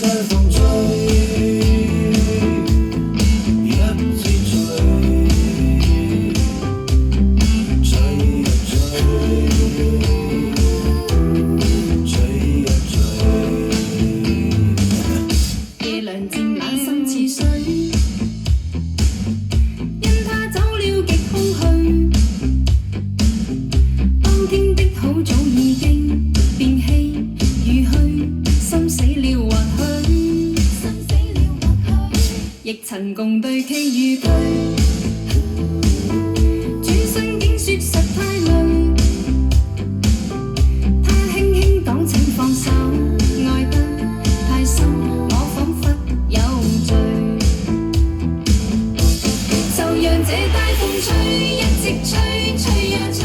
帶風吹，一支吹，吹呀吹，吹呀吹。夜涼漸冷心似水，因他走了極空虛。當天的好早已經變稀與虛，心死了或許，亦曾共對崎與嶇。轉身竟說實太累，他輕輕講請放手，愛得太深，我彷彿有罪。就讓這帶風吹，一直吹，吹呀吹，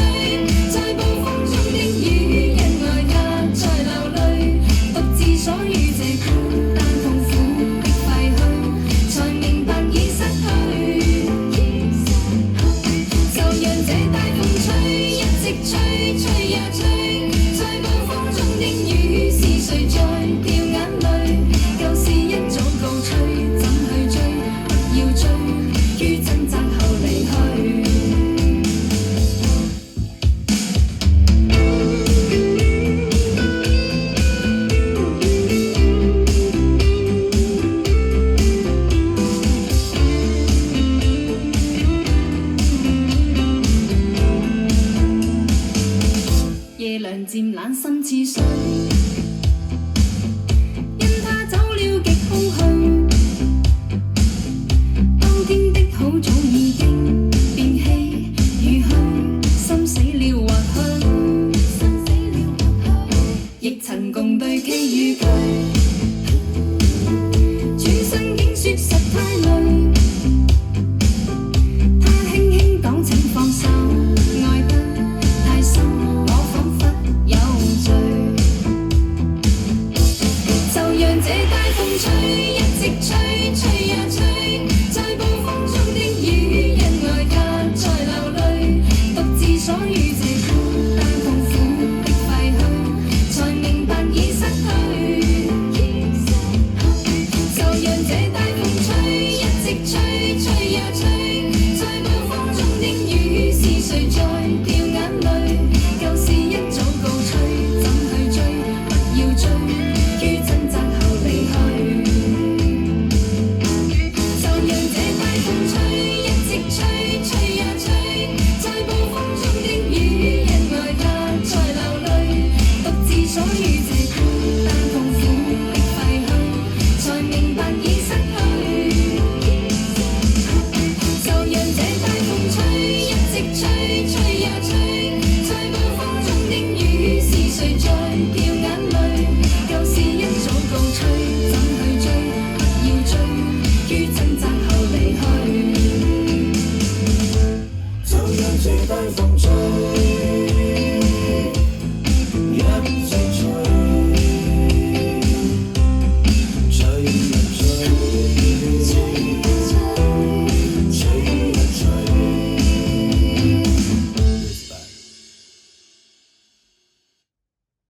在暴風中的雨，因愛他在流淚，獨自鎖於這孤單痛苦的廢墟，才明白已失去。就讓這帶風吹，一直吹，吹呀吹，在暴風中的雨，是誰在掉眼淚？舊事一早告吹，怎去追？不要追，於掙扎後離去。夜涼漸冷心似水，因他走了極空虛。當天的好早已經變稀與虛，心死了或許，亦曾共對崎與嶇。轉身竟說實太累，他輕輕講請放手，愛得太深，我彷彿有罪。就讓這帶風吹，一直吹，吹呀吹。